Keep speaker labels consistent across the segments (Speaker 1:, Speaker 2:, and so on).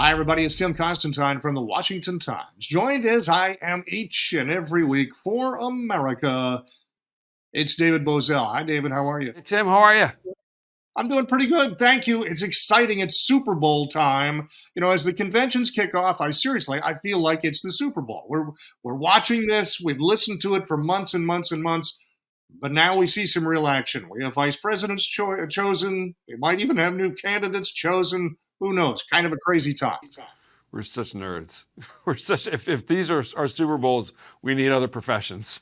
Speaker 1: Hi, everybody. It's Tim Constantine from the Washington Times, joined as I am each and every week for America. It's David Bozell. Hi, David. How are you?
Speaker 2: Hey, Tim, how are you?
Speaker 1: I'm doing pretty good. Thank you. It's exciting. It's Super Bowl time. As the conventions kick off, I feel like it's the Super Bowl. We're watching this. We've listened to it for months and months and months. But now we see some real action. We have vice presidents chosen. We might even have new candidates chosen. Who knows? Kind of a crazy time.
Speaker 2: We're such nerds. We're such. If these are our Super Bowls, we need other professions.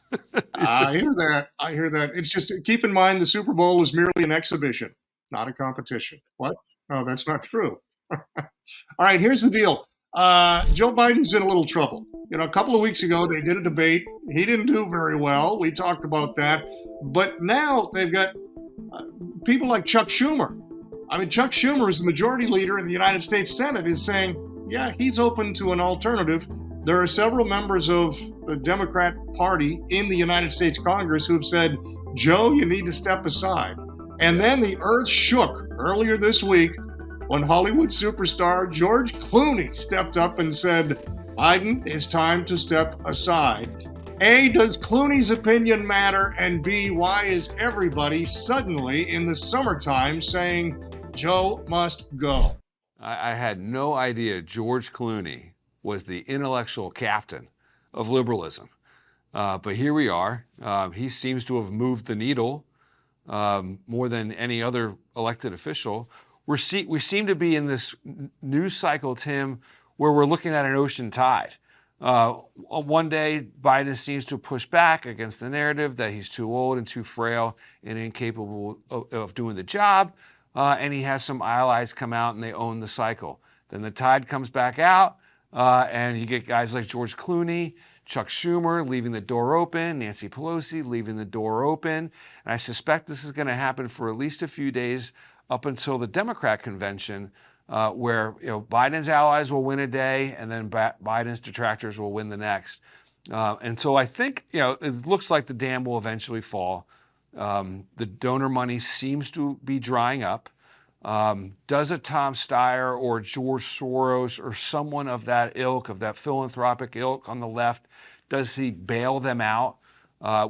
Speaker 1: I hear that. I hear that. It's just keep in mind the Super Bowl is merely an exhibition, not a competition. What? No, that's not true. All right, here's the deal. Joe Biden's in a little trouble. A couple of weeks ago, they did a debate. He didn't do very well. We talked about that. But now they've got people like Chuck Schumer. I mean, Chuck Schumer is the majority leader in the United States Senate, is saying, yeah, he's open to an alternative. There are several members of the Democrat Party in the United States Congress who've said, Joe, you need to step aside. And then the earth shook earlier this week when Hollywood superstar George Clooney stepped up and said, Biden, it's time to step aside. A, does Clooney's opinion matter? And B, why is everybody suddenly in the summertime saying Joe must go?
Speaker 2: I had no idea George Clooney was the intellectual captain of liberalism. But here we are. He seems to have moved the needle more than any other elected official. We seem to be in this news cycle, Tim, where we're looking at an ocean tide. One day, Biden seems to push back against the narrative that he's too old and too frail and incapable of doing the job. And he has some allies come out and they own the cycle. Then the tide comes back out, and you get guys like George Clooney, Chuck Schumer leaving the door open, Nancy Pelosi leaving the door open. And I suspect this is going to happen for at least a few days up until the Democrat convention, where Biden's allies will win a day and then Biden's detractors will win the next. And so I think it looks like the dam will eventually fall. The donor money seems to be drying up. Does a Tom Steyer or George Soros or someone of that ilk, of that philanthropic ilk on the left, does he bail them out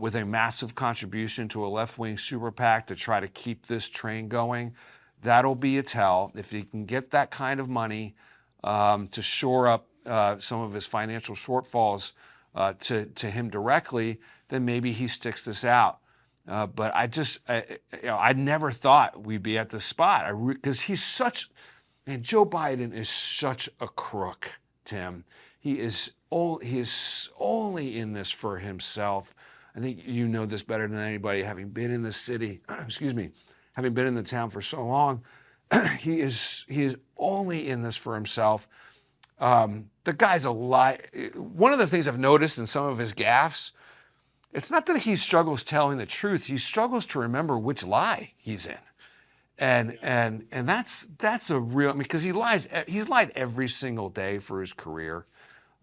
Speaker 2: with a massive contribution to a left-wing super PAC to try to keep this train going? That'll be a tell. If he can get that kind of money to shore up some of his financial shortfalls to him directly, then maybe he sticks this out. But I never thought we'd be at this spot because Joe Biden is such a crook, Tim. He is only in this for himself. I think you know this better than anybody, having been in the city, having been in the town for so long. He is only in this for himself. The guy's a lie. One of the things I've noticed in some of his gaffes, it's not that he struggles telling the truth. He struggles to remember which lie he's in. And that's a real, because he's lied every single day for his career.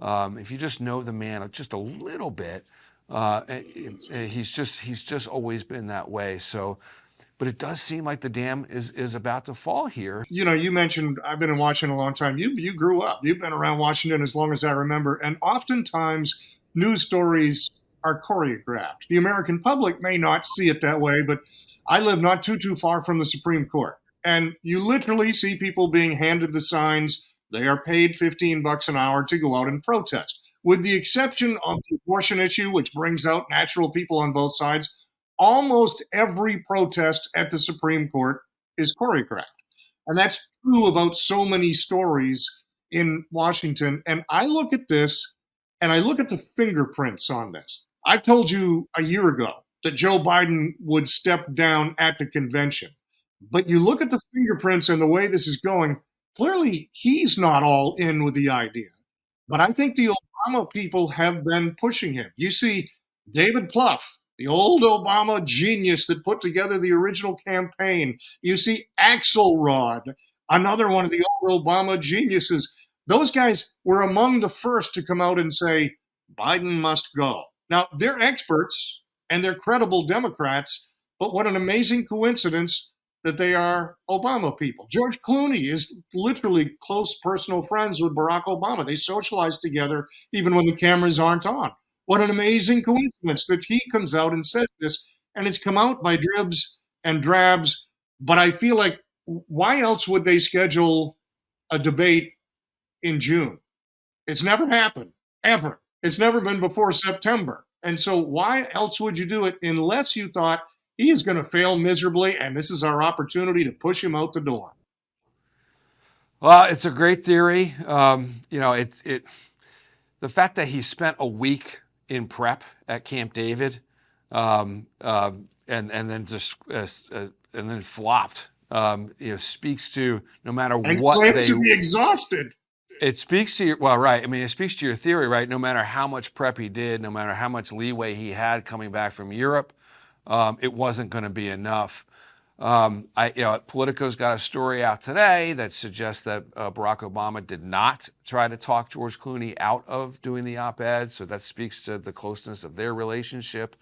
Speaker 2: If you just know the man just a little bit, he's just always been that way. So, but it does seem like the dam is about to fall here.
Speaker 1: You mentioned I've been in Washington a long time. You grew up. You've been around Washington as long as I remember. And oftentimes news stories are choreographed. The American public may not see it that way, but I live not too far from the Supreme Court. And you literally see people being handed the signs. They are paid $15 an hour to go out and protest. With the exception of the abortion issue, which brings out natural people on both sides, almost every protest at the Supreme Court is choreographed. And that's true about so many stories in Washington. And I look at this and I look at the fingerprints on this. I told you a year ago that Joe Biden would step down at the convention. But you look at the fingerprints and the way this is going, clearly he's not all in with the idea. But I think the Obama people have been pushing him. You see David Plouffe, the old Obama genius that put together the original campaign. You see Axelrod, another one of the old Obama geniuses. Those guys were among the first to come out and say, Biden must go. Now, they're experts and they're credible Democrats, but what an amazing coincidence. that they are Obama people. George Clooney is literally close personal friends with Barack Obama. They socialize together even when the cameras aren't on. What an amazing coincidence that he comes out and says this, and it's come out by dribs and drabs. But I feel like, why else would they schedule a debate in June? It's never happened, ever. It's never been before September. And so why else would you do it unless you thought he is going to fail miserably and this is our opportunity to push him out the door?
Speaker 2: Well, it's a great theory. The fact that he spent a week in prep at Camp David, and then just and then flopped, speaks to no matter
Speaker 1: And
Speaker 2: what
Speaker 1: claimed to be exhausted.
Speaker 2: It speaks to your, well, right. I mean, it speaks to your theory, right? No matter how much prep he did, no matter how much leeway he had coming back from Europe, it wasn't going to be enough. Politico's got a story out today that suggests that Barack Obama did not try to talk George Clooney out of doing the op-ed. So that speaks to the closeness of their relationship.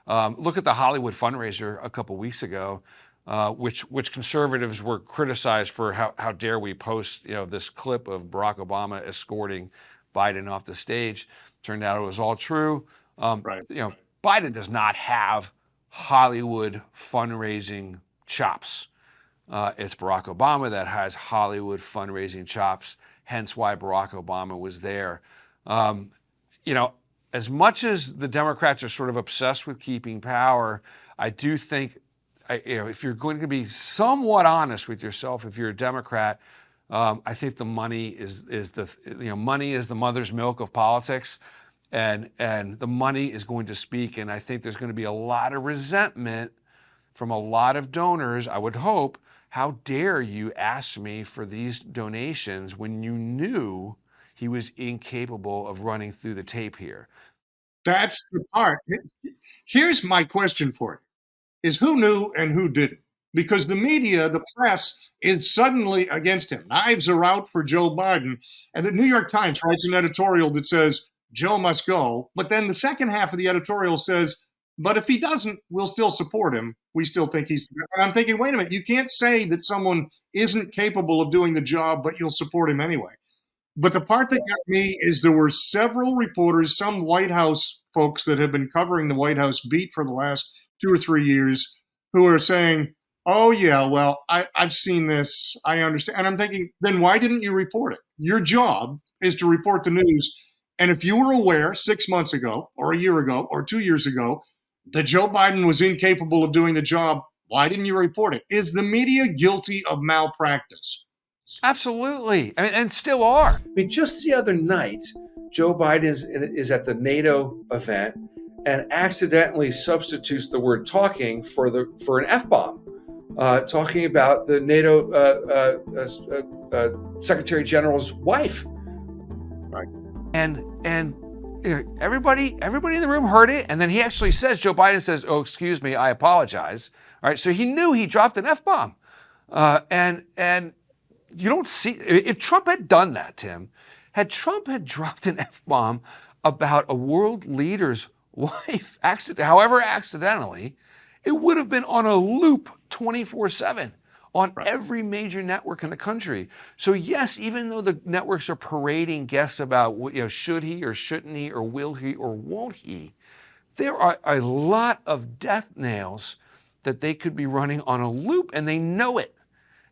Speaker 2: Look at the Hollywood fundraiser a couple weeks ago. Which conservatives were criticized for how dare we post this clip of Barack Obama escorting Biden off the stage. Turned out it was all true.
Speaker 1: Right.
Speaker 2: Biden does not have Hollywood fundraising chops. It's Barack Obama that has Hollywood fundraising chops. Hence why Barack Obama was there. As much as the Democrats are sort of obsessed with keeping power, I do think, if you're going to be somewhat honest with yourself, if you're a Democrat, I think the money is money is the mother's milk of politics, and the money is going to speak. And I think there's going to be a lot of resentment from a lot of donors. I would hope. How dare you ask me for these donations when you knew he was incapable of running through the tape here?
Speaker 1: That's the part. Here's my question for you. Is who knew and who didn't? Because the media, the press, is suddenly against him. Knives are out for Joe Biden. And the New York Times writes an editorial that says, Joe must go. But then the second half of the editorial says, but if he doesn't, we'll still support him. We still think he's. And I'm thinking, wait a minute, you can't say that someone isn't capable of doing the job, but you'll support him anyway. But the part that got me is there were several reporters, some White House folks that have been covering the White House beat for the last 2 or 3 years, who are saying, oh, yeah, well, I've seen this. I understand. And I'm thinking, then why didn't you report it? Your job is to report the news. And if you were aware 6 months ago or a year ago or 2 years ago that Joe Biden was incapable of doing the job, why didn't you report it? Is the media guilty of malpractice?
Speaker 2: Absolutely. I mean, and still are.
Speaker 3: I mean, just the other night, Joe Biden is at the NATO event and accidentally substitutes the word talking for an F-bomb, talking about the NATO Secretary General's wife.
Speaker 1: Right.
Speaker 2: And everybody in the room heard it, and then he actually says, Joe Biden says, "Oh, excuse me, I apologize." All right, so he knew he dropped an F-bomb, and you don't see, if Trump had done that, Tim, had Trump had dropped an F-bomb about a world leader's wife, however accidentally, it would have been on a loop 24/7 on every major network in the country. So yes, even though the networks are parading guests about, should he or shouldn't he or will he or won't he, there are a lot of death nails that they could be running on a loop, and they know it.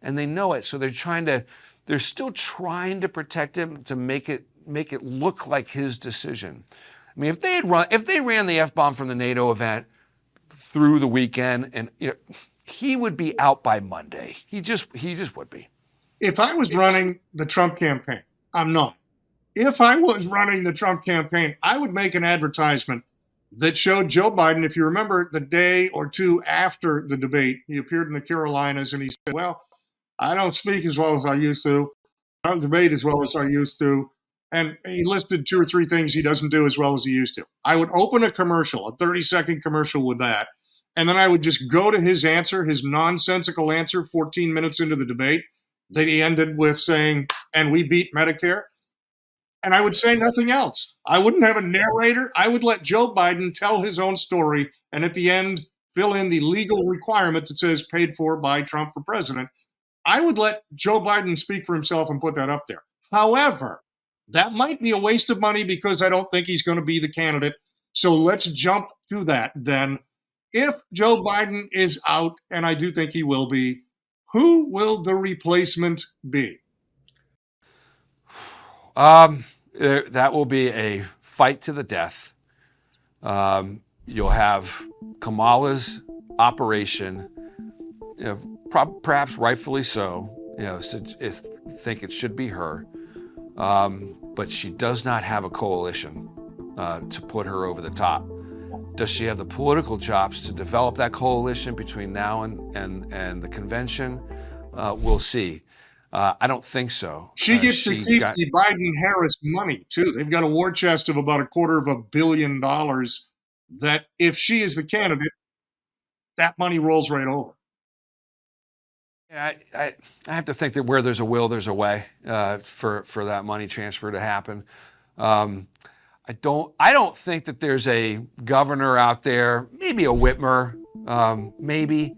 Speaker 2: And they know it. So they're still trying to protect him, to make it look like his decision. I mean, if they ran the F-bomb from the NATO event through the weekend, and he would be out by Monday. He just would be.
Speaker 1: If I was running the Trump campaign, I'm not. If I was running the Trump campaign, I would make an advertisement that showed Joe Biden. If you remember, the day or two after the debate, he appeared in the Carolinas and he said, well, I don't speak as well as I used to. I don't debate as well as I used to. And he listed 2 or 3 things he doesn't do as well as he used to. I would open a commercial, a 30-second commercial with that. And then I would just go to his answer, his nonsensical answer, 14 minutes into the debate, that he ended with saying, and we beat Medicare. And I would say nothing else. I wouldn't have a narrator. I would let Joe Biden tell his own story. And at the end, fill in the legal requirement that says paid for by Trump for president. I would let Joe Biden speak for himself and put that up there. However, that might be a waste of money because I don't think he's going to be the candidate. So let's jump to that then. If Joe Biden is out, and I do think he will be, who will the replacement be?
Speaker 2: That will be a fight to the death. You'll have Kamala's operation, perhaps rightfully so. Think it should be her, but she does not have a coalition to put her over the top. Does she have the political chops to develop that coalition between now and the convention? We'll see. I don't think so.
Speaker 1: She gets to keep the Biden-Harris money, too. They've got a war chest of about $250 million that if she is the candidate, that money rolls right over.
Speaker 2: Yeah, I have to think that where there's a will, there's a way for that money transfer to happen. I don't think that there's a governor out there, maybe a Whitmer, maybe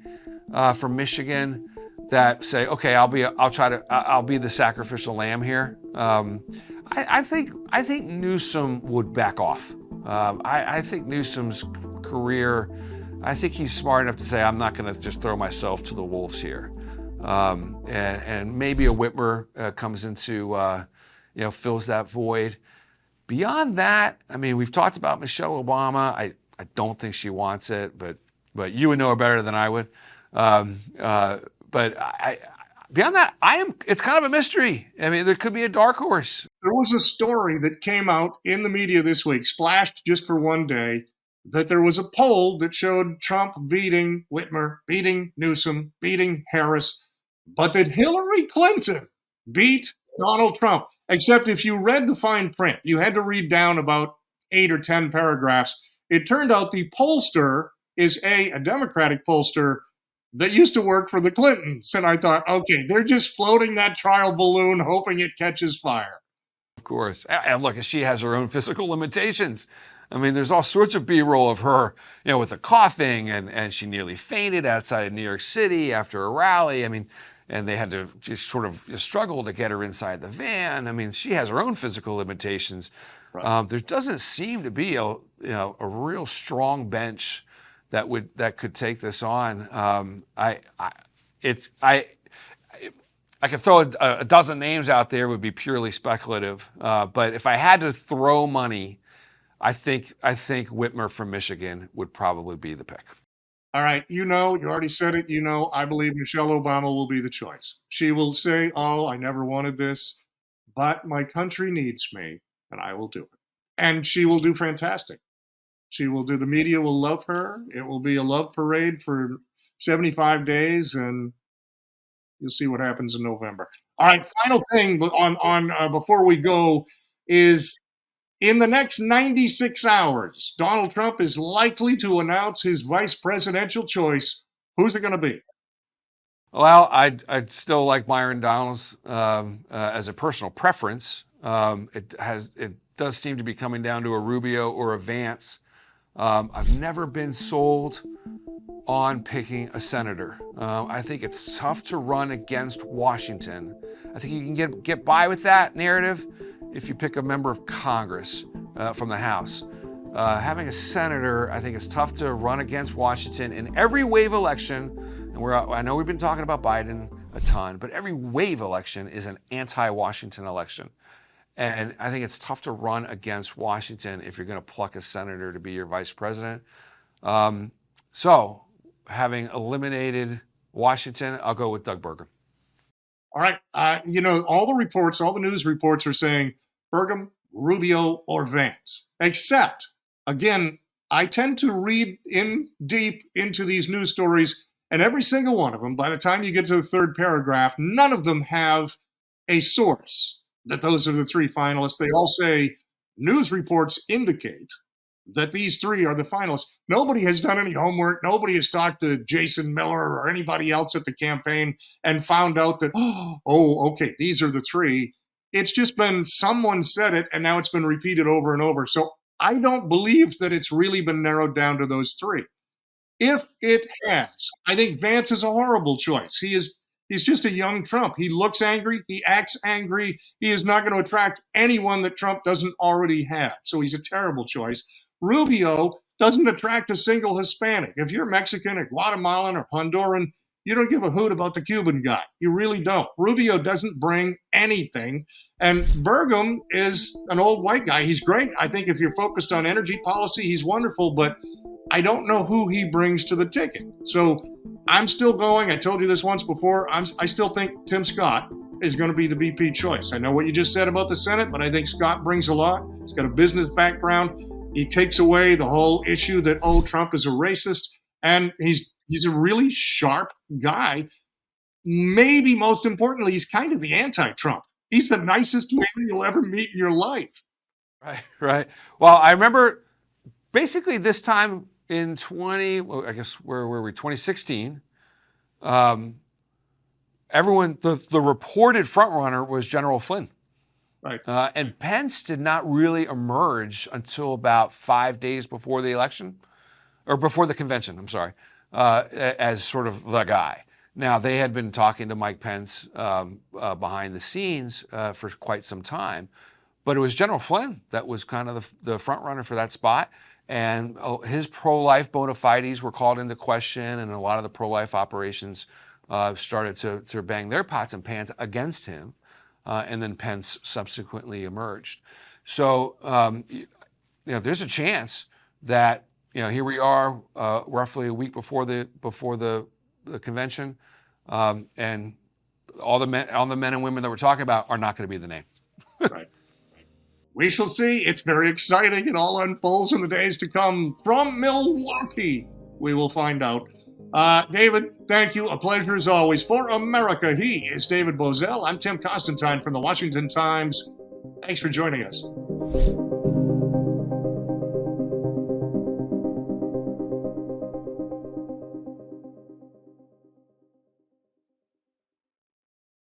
Speaker 2: from Michigan, that say, okay, I'll be the sacrificial lamb here. I think Newsom would back off. I think Newsom's career, I think he's smart enough to say, I'm not going to just throw myself to the wolves here. And maybe a Whitmer comes into, fills that void. Beyond that, I mean, we've talked about Michelle Obama. I don't think she wants it, but you would know her better than I would. But beyond that, it's kind of a mystery. I mean, there could be a dark horse.
Speaker 1: There was a story that came out in the media this week, splashed just for one day, that there was a poll that showed Trump beating Whitmer, beating Newsom, beating Harris, but that Hillary Clinton beat Donald Trump. Except if you read the fine print, you had to read down about 8 or 10 paragraphs. It turned out the pollster is a Democratic pollster that used to work for the Clintons. And I thought, okay, they're just floating that trial balloon, hoping it catches fire.
Speaker 2: Of course. And look, she has her own physical limitations. I mean, there's all sorts of B-roll of her, with the coughing, and she nearly fainted outside of New York City after a rally. I mean, and they had to just sort of struggle to get her inside the van. I mean, she has her own physical limitations. Right. There doesn't seem to be a real strong bench that could take this on. I could throw a dozen names out there, would be purely speculative. But if I had to throw money, I think Whitmer from Michigan would probably be the pick.
Speaker 1: All right, you already said it, I believe Michelle Obama will be the choice. She will say, oh, I never wanted this, but my country needs me, and I will do it. And she will do fantastic. She will do, the media will love her. It will be a love parade for 75 days, and you'll see what happens in November. All right, final thing on before we go is, in the next 96 hours, Donald Trump is likely to announce his vice presidential choice. Who's it going to be?
Speaker 2: Well, I'd still like Myron Donalds as a personal preference. It does seem to be coming down to a Rubio or a Vance. I've never been sold on picking a senator. I think it's tough to run against Washington. I think you can get by with that narrative if you pick a member of Congress from the House. Having a senator, I think it's tough to run against Washington in every wave election. And I know we've been talking about Biden a ton, but every wave election is an anti-Washington election. And I think it's tough to run against Washington if you're going to pluck a senator to be your vice president. So having eliminated Washington, I'll go with Doug Burgum.
Speaker 1: All right. All the news reports are saying Burgum, Rubio, or Vance. Except, again, I tend to read in deep into these news stories, and every single one of them, by the time you get to the third paragraph, none of them have a source that those are the three finalists. They all say news reports indicate that these three are the finalists. Nobody has done any homework. Nobody has talked to Jason Miller or anybody else at the campaign and found out that, okay, these are the three. It's just been someone said it, and now it's been repeated over and over. So I don't believe that it's really been narrowed down to those three. If it has, I think Vance is a horrible choice. He's just a young Trump. He looks angry, he acts angry. He is not going to attract anyone that Trump doesn't already have. So he's a terrible choice. Rubio doesn't attract a single Hispanic. If you're Mexican or Guatemalan or Honduran, you don't give a hoot about the Cuban guy. You really don't. Rubio doesn't bring anything. And Burgum is an old white guy. He's great. I think if you're focused on energy policy, he's wonderful, but I don't know who he brings to the ticket. So I'm still going. I told you this once before. I still think Tim Scott is going to be the VP choice. I know what you just said about the Senate, but I think Scott brings a lot. He's got a business background. He takes away the whole issue that, oh, Trump is a racist. And he's a really sharp guy. Maybe most importantly, he's kind of the anti-Trump. He's the nicest man you'll ever meet in your life.
Speaker 2: Right, right. Well, I remember basically this time in 2016, everyone, the reported frontrunner was General Flynn.
Speaker 1: Right.
Speaker 2: And Pence did not really emerge until about 5 days before the election, or before the convention, I'm sorry, as sort of the guy. Now, they had been talking to Mike Pence behind the scenes for quite some time, but it was General Flynn that was kind of the front runner for that spot. And his pro-life bona fides were called into question, and a lot of the pro-life operations started to bang their pots and pans against him. And then Pence subsequently emerged. So, there's a chance that, here we are roughly a week before the convention, and all the men and women that we're talking about are not going to be the name.
Speaker 1: Right. We shall see. It's very exciting. It all unfolds in the days to come. From Milwaukee, we will find out. David, thank you. A pleasure as always. For America, he is David Bozell. I'm Tim Constantine from the Washington Times. Thanks for joining us.